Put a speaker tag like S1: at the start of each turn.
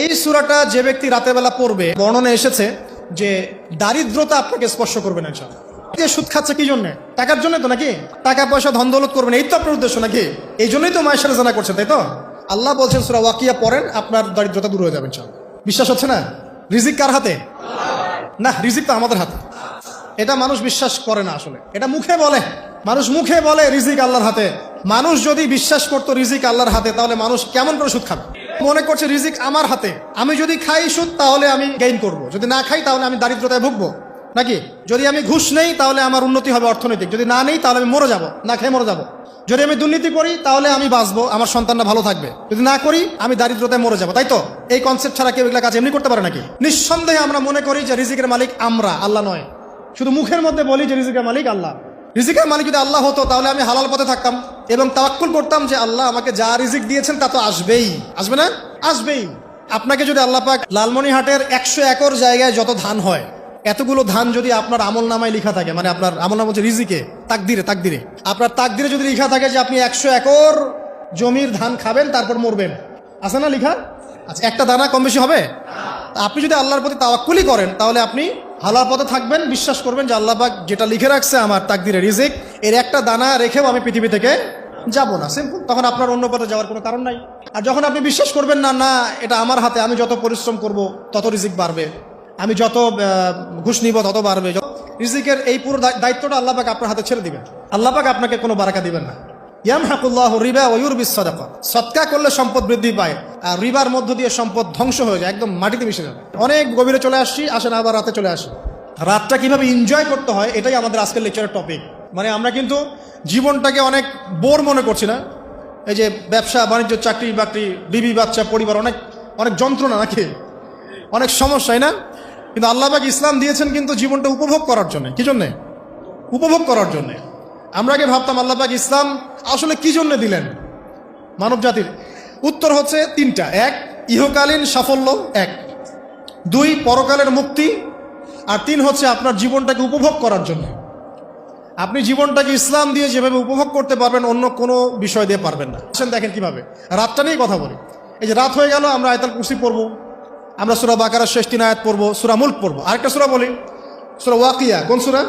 S1: এই সূরাটা যে ব্যক্তি রাতের বেলা পড়বে, বর্ণনা এসেছে যে দারিদ্রতা আপনাকে স্পর্শ করবে না ইনশাআল্লাহ। সুদ খাচ্ছে কি জন্য? টাকার জন্য তো নাকি? টাকা পয়সা ধন দৌলত করবেন, এই তো আপনার উদ্দেশ্য নাকি? এই জন্যই তো মায়ের সাথে জানা করছেন, তাই তো? আল্লাহ বলছেন সূরা ওয়াকিয়া পড়েন, আপনার দারিদ্রতা দূর হয়ে যাবে ইনশাআল্লাহ। বিশ্বাস হচ্ছে না? রিজিক কার হাতে? না, রিজিক তো আমাদের হাতে। এটা মানুষ বিশ্বাস করে না আসলে, এটা মুখে বলে। মানুষ মুখে বলে রিজিক আল্লাহর হাতে। মানুষ যদি বিশ্বাস করতো রিজিক আল্লাহর হাতে, তাহলে মানুষ কেমন করে সুদ খাবে? মনে করছে রিজিক আমার হাতে, আমি যদি খাই সুদ তাহলে আমি গেইন করব, যদি না খাই তাহলে আমি দারিদ্রতায় ভুগবো নাকি? যদি আমি ঘুষ নেই তাহলে আমার উন্নতি হবে অর্থনৈতিক, যদি না নেই তাহলে আমি মরে যাব, না খেয়ে মরে যাব। যদি আমি দুর্নীতি করি তাহলে আমি বাঁচবো, আমার সন্তানরা ভালো থাকবে, যদি না করি আমি দারিদ্রতায় মরে যাবো, তাই তো? এই কনসেপ্ট ছাড়া কেউ এগুলা কাজ এমনি করতে পারে নাকি? নিঃসন্দেহে আমরা মনে করি যে রিজিকের মালিক আমরা, আল্লাহ নয়। শুধু মুখের মধ্যে বলি যে রিজিকের মালিক আল্লাহ। রিজিকের মালিক যদি আল্লাহ হতো তাহলে আমি হালাল পথে থাকতাম এবং তাওয়াক্কুল করতাম যে আল্লাহ আমাকে যা রিজিক দিয়েছেন তা তো আসবেই, আসবে না? আসবেই। আপনাকে যদি আল্লাহ পাক লালমনিরহাটের 100 একর জায়গায় যত ধান হয়, এতগুলো ধান যদি আপনার আমল নামায় লেখা থাকে, মানে আপনার আমল নাম হচ্ছে রিজিকে, তাকদিরে আপনার তাকদিরে যদি লেখা থাকে যে আপনি 100 একর জমির ধান খাবেন তারপর মরবেন, আছে না লেখা? আচ্ছা, একটা দানা কম বেশি হবে? আপনি যদি আল্লাহর প্রতি তাওয়াক্কুলই করেন তাহলে আপনি হালাল পথে থাকবেন, বিশ্বাস করবেন যে আল্লাহ পাক যেটা লিখে রাখছে আমার তাকদিরে রিজিক, এর একটা দানা রেখেও আমি পৃথিবী থেকে যাব না, সিম্পল। তখন আপনার অন্য পথে যাওয়ার কোনো কারণ নাই। আর যখন আপনি বিশ্বাস করবেন না, না এটা আমার হাতে, আমি যত পরিশ্রম করব তত রিজিক বাড়বে, আমি যত ঘুষ নিব তত বাড়বে, রিজিকের এই পুরো দায়িত্বটা আল্লাহ পাক আপনার হাতে ছেড়ে দিবেন। আল্লাহ পাক আপনাকে কোনো বারাকা দিবেন না। ইয়ামহাকুল্লাহু রিবা ওয়া ইউরবিস সাদাকা। সদকা করলে সম্পদ বৃদ্ধি পায়, আর রিবার মধ্য দিয়ে সম্পদ ধ্বংস হয়ে যায়, একদম মাটিতে মিশে যায়। অনেক গভীরে চলে আসেন, আবার রাতে চলে আসি। রাতটা কিভাবে এনজয় করতে হয় এটাই আমাদের আজকের লেকচারের টপিক। মানে আমরা কিন্তু জীবনটাকে অনেক বোর মনে করছি না? এই যে ব্যবসা বাণিজ্য, চাকরি বাকরি, বিবি বাচ্চা, পরিবার, অনেক অনেক যন্ত্রণা নাকি, অনেক সমস্যাই না? কিন্তু আল্লাহ পাক ইসলাম দিয়েছেন কিন্তু জীবনটা উপভোগ করার জন্য। কি জন্যে? উপভোগ করার জন্যে। আমরা আগে ভাবতাম আল্লাহ পাক ইসলাম আসলে কি জন্য দিলেন মানব জাতির? উত্তর হচ্ছে 3টা। 1, ইহকালীন সাফল্য, 1। 2, পরকালের মুক্তি, আর 3 হচ্ছে আপনার জীবনটাকে উপভোগ করার জন্য। আপনি জীবনটাকে ইসলাম দিয়ে যেভাবে উপভোগ করতে পারবেন অন্য কোনো বিষয় দিয়ে পারবেন না। দেখেন কিভাবে, রাতটা নিয়ে কথা বলি। এই যে রাত হয়ে গেল, আমরা আয়াতুল কুরসি পড়বো, আমরা সূরা বাকারার শেষ 3 আয়াত পড়বো, সূরা মুলক পড়বো, আরেকটা সূরা বলি সূরা ওয়াকিয়া। কোন সূরা?